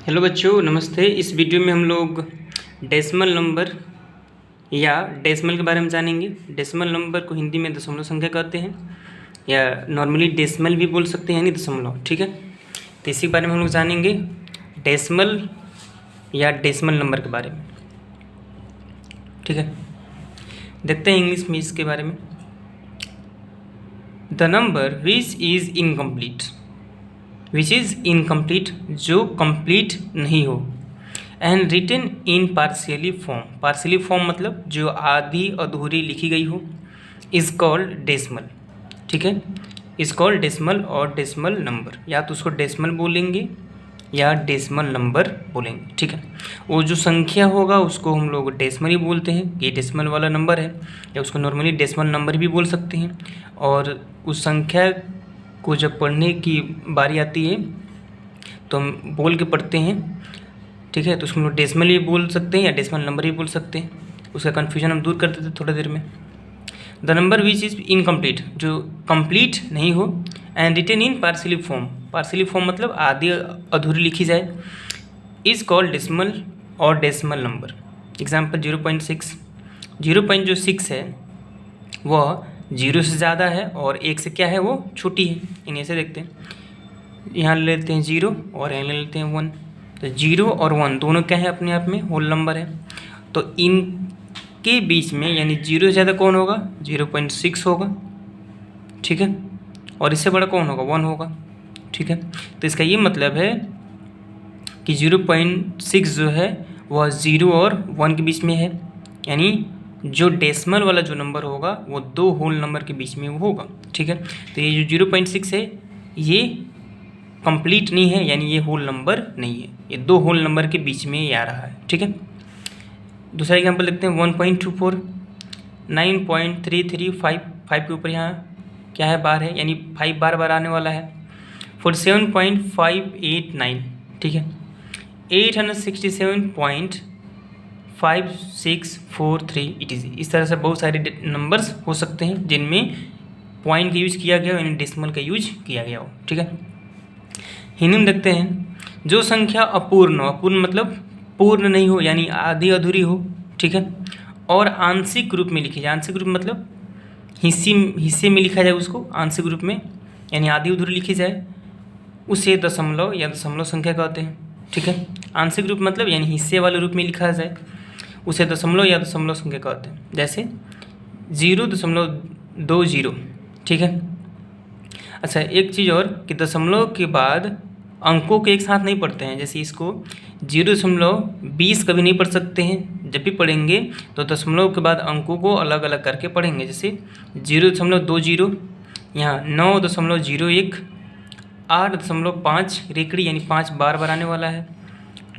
Hello बच्चों, नमस्ते। इस वीडियो में हम लोग डेसिमल नंबर या डेसिमल के बारे में जानेंगे। डेसिमल नंबर को हिंदी में दशमलव संख्या कहते हैं या नॉर्मली डेसिमल भी बोल सकते हैं, यानी दशमलव। ठीक है, तो इसी के बारे में हम लोग जानेंगे, डेसिमल या डेसिमल नंबर के बारे में। ठीक है, देखते हैं इंग्लिश में इसके बारे में। The number which is incomplete, which is incomplete जो कंप्लीट नहीं हो, and written in partially form, partially form मतलब जो आधी अधूरी लिखी गई हो, इज़ कॉल्ड डेसिमल। ठीक है, इज़ कॉल्ड डेसिमल और डेसिमल नंबर, या तो उसको डेसिमल बोलेंगे या डेसिमल नंबर बोलेंगे। ठीक है, वो जो संख्या होगा उसको हम लोग डेसिमल ही बोलते हैं, ये डेसिमल वाला नंबर है, या उसको नॉर्मली डेसिमल नंबर भी बोल सकते हैं। और उस संख्या को जब पढ़ने की बारी आती है तो हम बोल के पढ़ते हैं। ठीक है, तो उसको हम लोग डेसिमल भी बोल सकते हैं या डेसिमल नंबर भी बोल सकते हैं। उसका कन्फ्यूजन हम दूर कर देते थोड़ी देर में। The number which is incomplete जो कंप्लीट नहीं हो, and written in partially form, partially form मतलब आधी अधूरी लिखी जाए, इज़ कॉल्ड डेसिमल और डेसिमल नंबर। एग्जाम्पल 0.6, 0.6 है वह 0 से ज़्यादा है और 1 से क्या है वो छोटी है। इन्हें ऐसे देखते हैं, यहाँ ले लेते हैं 0 और यहाँ ले लेते हैं 1। तो 0 और 1 दोनों क्या है, अपने आप में होल नंबर है। तो इनके बीच में यानी 0 से ज़्यादा कौन होगा, 0.6 होगा। ठीक है, और इससे बड़ा कौन होगा, 1 होगा। ठीक है, तो इसका ये मतलब है कि 0.6 जो है वह 0 और 1 के बीच में है, यानी जो डेसिमल वाला जो नंबर होगा वो दो होल नंबर के बीच में वो होगा। ठीक है, तो ये जो 0.6 है ये कंप्लीट नहीं है, यानी ये होल नंबर नहीं है, ये दो होल नंबर के बीच में ये आ रहा है। ठीक है, दूसरा एग्जांपल देखते हैं 1.24, 9.335, 5 के ऊपर यहाँ क्या है, बार है, यानी 5 बार बार आने वाला है। 47.589, ठीक है, 867.5643 ETC। इस तरह से बहुत सारे नंबर्स हो सकते हैं जिनमें पॉइंट का यूज किया गया हो, यानी डेसिमल का यूज किया गया हो। ठीक है, हिंदी में देखते हैं, जो संख्या अपूर्ण हो, अपूर्ण मतलब पूर्ण नहीं हो, यानी आधी अधूरी हो। ठीक है, और आंशिक रूप में लिखी जाए, आंशिक रूप मतलब हिस्से में लिखा जाए उसको आंशिक रूप में, यानी आधी अधूरी लिखी जाए, उसे दशमलव या दशमलव संख्या कहते हैं। ठीक है, आंशिक रूप मतलब यानी हिस्से वाले रूप में लिखा जाए उसे दशमलव या दशमलव संख्या कहते हैं। जैसे 0.20। ठीक है, अच्छा एक चीज़ और कि दशमलव के बाद अंकों के एक साथ नहीं पढ़ते हैं। जैसे इसको 0.20 कभी नहीं पढ़ सकते हैं, जब भी पढ़ेंगे तो दशमलव के बाद अंकों को अलग अलग करके पढ़ेंगे। जैसे 0.20, यहाँ 9.01, 8.5 रेकड़ी यानी 5 बार बार आने वाला है,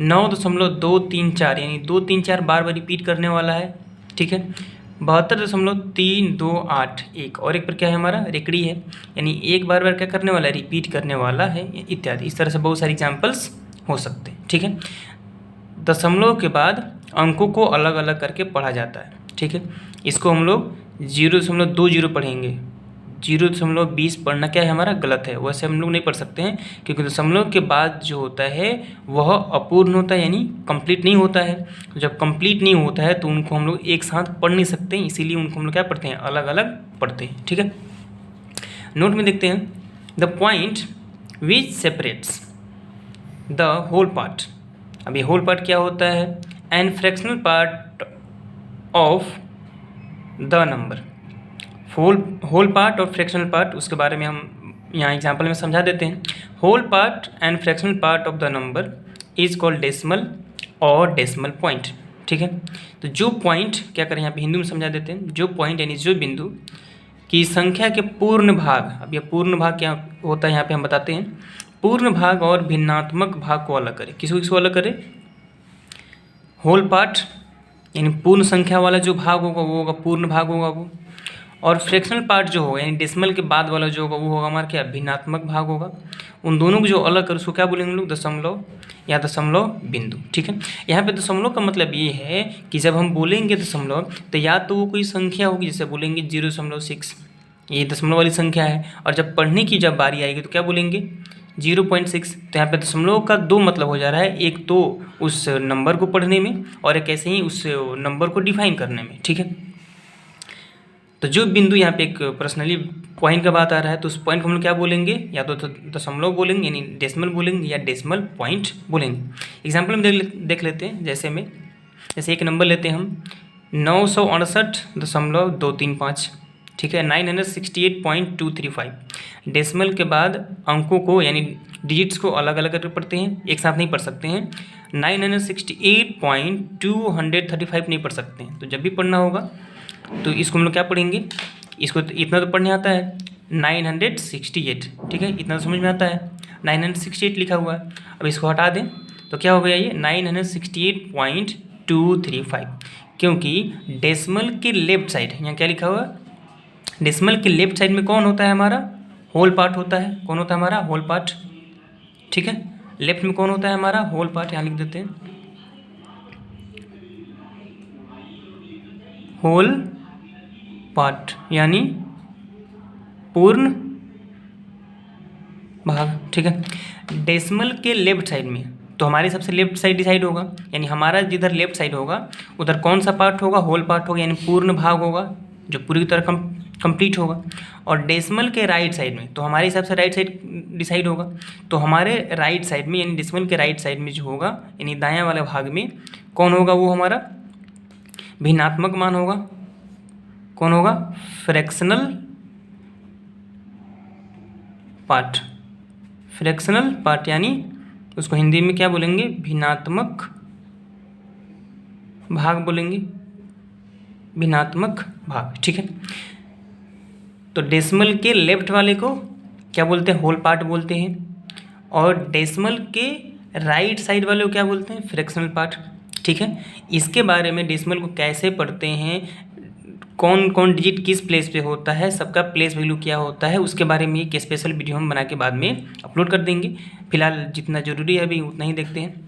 9.234 यानी 234 बार बार रिपीट करने वाला है। ठीक है, 72.328, एक और एक पर क्या है हमारा, रेकड़ी है, यानी एक बार बार क्या करने वाला है, रिपीट करने वाला है, इत्यादि। इस तरह से बहुत सारे एग्जाम्पल्स हो सकते हैं। ठीक है, दशमलव के बाद अंकों को अलग अलग करके पढ़ा जाता है। ठीक है, इसको हम लोग 0.20 पढ़ेंगे, 0.20 पढ़ना क्या है हमारा, गलत है। वैसे हम लोग नहीं पढ़ सकते हैं क्योंकि दशमलव के बाद जो होता है वह अपूर्ण होता है, यानी कंप्लीट नहीं होता है। जब कंप्लीट नहीं होता है तो उनको हम लोग एक साथ पढ़ नहीं सकते हैं, इसीलिए उनको हम लोग क्या पढ़ते हैं, अलग अलग पढ़ते हैं। ठीक है, नोट में देखते हैं, the point which separates the whole part. अब ये होल पार्ट क्या होता है, and fractional part of the number. Whole part और फ्रैक्शनल पार्ट, उसके बारे में हम यहाँ एग्जांपल में समझा देते हैं। Whole part and fractional part of the number is called decimal और डेसिमल पॉइंट। ठीक है, तो जो पॉइंट क्या करें, यहाँ पे हिंदी में समझा देते हैं, जो पॉइंट यानी जो बिंदु की संख्या के पूर्ण भाग, अब यह पूर्ण भाग क्या होता है यहाँ पे हम बताते हैं, पूर्ण भाग और भिन्नात्मक भाग को अलग करें। किसको अलग करें, होल पार्ट यानी पूर्ण संख्या वाला जो भाग होगा वो होगा पूर्ण भाग होगा वो, और फ्रैक्शनल पार्ट जो होगा यानी डेसिमल के बाद वाला जो होगा वो होगा हमारा क्या, भिन्नात्मक भाग होगा। उन दोनों को जो अलग कर उसको क्या बोलेंगे हम लोग, दशमलव या दशमलव बिंदु। ठीक है, यहाँ पे दशमलव का मतलब ये है कि जब हम बोलेंगे दशमलव तो या तो वो कोई संख्या होगी, जैसे बोलेंगे 0.6, ये दशमलव वाली संख्या है, और जब पढ़ने की जब बारी आएगी तो क्या बोलेंगे, 0.6। तो यहाँ पे दशमलव का दो मतलब हो जा रहा है, एक तो उस नंबर को पढ़ने में और एक ऐसे ही उस नंबर को डिफाइन करने में, ठीक है। तो जो बिंदु यहाँ पे एक पर्सनली पॉइंट का बात आ रहा है, तो उस पॉइंट को हम लोग क्या बोलेंगे, या तो दशमलव बोलेंगे यानी डेसिमल बोलेंगे, या डेसिमल पॉइंट बोलेंगे। एग्जाम्पल में देख लेते हैं, जैसे एक नंबर लेते हैं हम 968.235, ठीक है, 968.235। डेसिमल के बाद अंकों को यानी डिजिट्स को अलग अलग करके पढ़ते हैं, एक साथ नहीं पढ़ सकते हैं। 968.235 नहीं पढ़ सकते हैं। तो जब भी पढ़ना होगा तो इसको हम लोग क्या पढ़ेंगे, इसको इतना तो पढ़ने आता है 968, ठीक है, इतना तो समझ में आता है, 968 लिखा हुआ है। अब इसको हटा दें तो क्या हो गया ये 968.235, क्योंकि डेसिमल के लेफ्ट साइड यहाँ क्या लिखा हुआ है, डेसिमल के लेफ्ट साइड में कौन होता है हमारा, होल पार्ट होता है। कौन होता है हमारा, होल पार्ट, ठीक है। लेफ्ट में कौन होता है हमारा, होल पार्ट, यहाँ लिख देते हैं होल पार्ट यानी पूर्ण भाग, ठीक है। डेसिमल के लेफ्ट साइड में तो हमारे सबसे लेफ्ट साइड डिसाइड होगा, यानी हमारा जिधर लेफ्ट साइड होगा उधर कौन सा पार्ट होगा, होल पार्ट होगा, यानी पूर्ण भाग होगा जो पूरी तरह कंप्लीट होगा। और डेसिमल के राइट साइड में तो हमारे हिसाब से राइट साइड डिसाइड होगा, तो हमारे राइट साइड में यानी डेसिमल के राइट साइड में जो होगा यानी दायां वाले भाग में कौन होगा, वो हमारा भिन्नात्मक मान होगा। कौन होगा, फ्रैक्शनल पार्ट, फ्रैक्शनल पार्ट यानी उसको हिंदी में क्या बोलेंगे, भिन्नात्मक भाग बोलेंगे, भिन्नात्मक भाग, ठीक है। तो डेसिमल के लेफ्ट वाले को क्या बोलते हैं, होल पार्ट बोलते हैं, और डेसिमल के राइट साइड वाले को क्या बोलते हैं, फ्रैक्शनल पार्ट, ठीक है। इसके बारे में डेसिमल को कैसे पढ़ते हैं, कौन कौन डिजिट किस प्लेस पे होता है, सबका प्लेस वैल्यू क्या होता है, उसके बारे में एक स्पेशल वीडियो हम बना के बाद में अपलोड कर देंगे। फिलहाल जितना ज़रूरी है अभी उतना ही देखते हैं।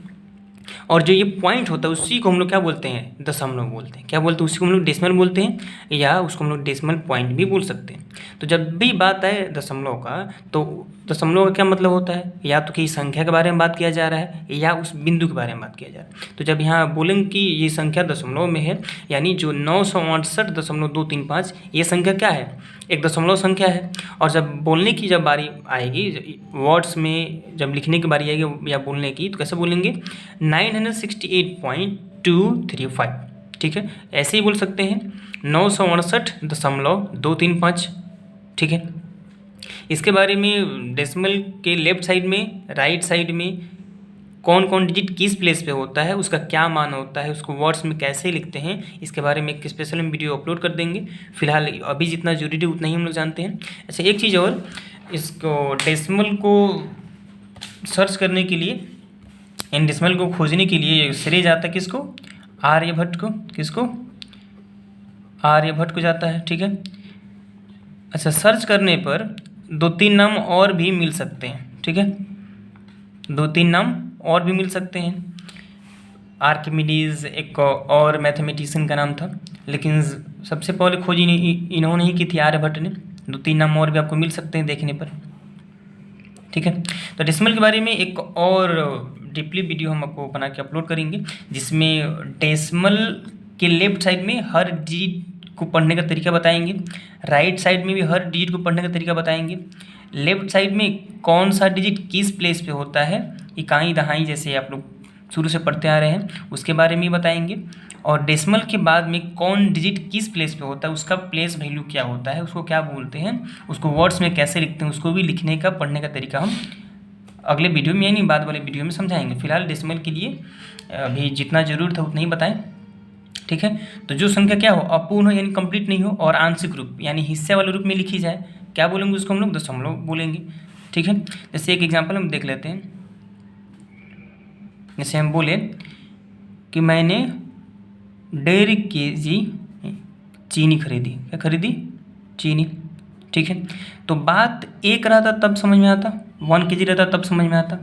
और जो ये पॉइंट होता है उसी को हम लोग क्या बोलते हैं, दशमलव बोलते हैं। क्या बोलते हैं, उसी को हम लोग डेसिमल बोलते हैं, या उसको हम लोग डेसिमल पॉइंट भी बोल सकते हैं। तो जब भी बात आए दशमलव का, तो दशमलव का क्या मतलब होता है, या तो कि संख्या के बारे में बात किया जा रहा है या उस बिंदु के बारे में बात किया जा रहा है। तो जब यहाँ बोलेंगे कि ये संख्या दशमलव में है, यानी जो 968.235 ये संख्या क्या है, एक दशमलव संख्या है। और जब बोलने की जब बारी आएगी, वर्ड्स में जब लिखने की बारी आएगी या बोलने की, तो कैसे बोलेंगे, 968.235, ठीक है। ऐसे ही बोल सकते हैं 968.235, ठीक है। इसके बारे में डेसिमल के लेफ्ट साइड में, राइट साइड में कौन कौन डिजिट किस प्लेस पे होता है, उसका क्या मान होता है, उसको वर्ड्स में कैसे लिखते हैं, इसके बारे में एक स्पेशल वीडियो अपलोड कर देंगे। फिलहाल अभी जितना जरूरी है उतना ही हम लोग जानते हैं। अच्छा, एक चीज़ और, इसको डेसिमल को सर्च करने के लिए, इन डेसिमल को खोजने के लिए श्रेय जाता है किसको, आर्यभट्ट को। किसको, आर्यभट्ट को जाता है, ठीक है। अच्छा, सर्च करने पर 2-3 नाम और भी मिल सकते हैं, ठीक है, 2-3 नाम और भी मिल सकते हैं। आर्किमिडीज एक और मैथमेटिशियन का नाम था, लेकिन सबसे पहले खोज इन्होंने ही की थी, आर्यभट्ट ने। 2-3 नाम और भी आपको मिल सकते हैं देखने पर, ठीक है। तो डेसिमल के बारे में एक और डीपली वीडियो हम आपको बना के अपलोड करेंगे, जिसमें डेसिमल के लेफ्ट साइड में हर डिजिट को पढ़ने का तरीका बताएंगे, राइट साइड में भी हर डिजिट को पढ़ने का तरीका बताएंगे, लेफ्ट साइड में कौन सा डिजिट किस प्लेस पे होता है, इकाई दहाई जैसे आप लोग शुरू से पढ़ते आ रहे हैं उसके बारे में बताएंगे। और डेसिमल के बाद में कौन डिजिट किस प्लेस पे होता है, उसका प्लेस वैल्यू क्या होता है, उसको क्या बोलते हैं, उसको वर्ड्स में कैसे लिखते हैं, उसको भी लिखने का, पढ़ने का तरीका हम अगले वीडियो में यानी बाद वाले वीडियो में समझाएंगे। फिलहाल डेसिमल के लिए अभी जितना जरूरत है उतना ही बताएं, ठीक है। तो जो संख्या क्या हो, अपूर्ण हो यानी कंप्लीट नहीं हो, और आंशिक रूप यानी हिस्से वाले रूप में लिखी जाए, क्या बोलेंगे उसको हम लोग, दशमलव बोलेंगे, ठीक है। जैसे एक एग्जांपल हम देख लेते हैं। जैसे हम बोले कि मैंने 1.5 kg चीनी खरीदी, क्या खरीदी, चीनी, ठीक है। तो बात एक रहता तब समझ में आता, 1 kg रहता तब समझ में आता,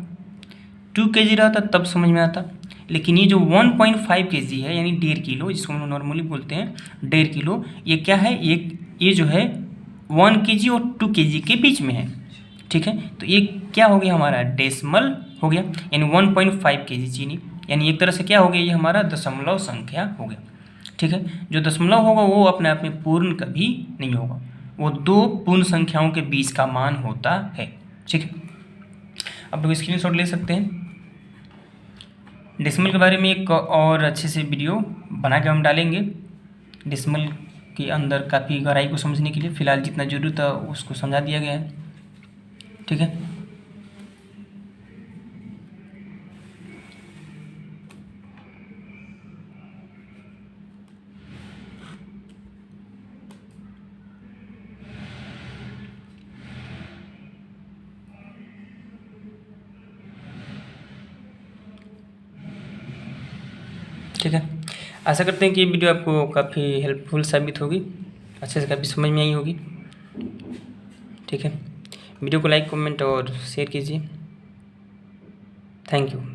2 kg रहता तब समझ में आता, लेकिन ये जो 1.5 kg है यानी 1.5 किलो, जिसको हम नॉर्मली बोलते हैं 1.5 किलो, ये क्या है, ये जो है 1 kg और 2 kg के बीच में है, ठीक है। तो ये क्या हो गया हमारा डेसिमल हो गया, यानी 1.5 kg चीनी, यानी एक तरह से क्या हो गया, ये हमारा दशमलव संख्या हो गया। ठीक है, जो दशमलव होगा वो अपने आप में पूर्ण कभी नहीं होगा, वो दो पूर्ण संख्याओं के बीच का मान होता है। ठीक है, अब लोग स्क्रीनशॉट ले सकते हैं। डेसिमल के बारे में एक और अच्छे से वीडियो बना के हम डालेंगे, डेसिमल के अंदर काफ़ी गहराई को समझने के लिए। फ़िलहाल जितना जरूरी था उसको समझा दिया गया है। ठीक है, ठीक है, आशा करते हैं कि ये वीडियो आपको काफ़ी हेल्पफुल साबित होगी, अच्छे से काफ़ी समझ में आई होगी। ठीक है, वीडियो को लाइक, कमेंट और शेयर कीजिए। Thank you.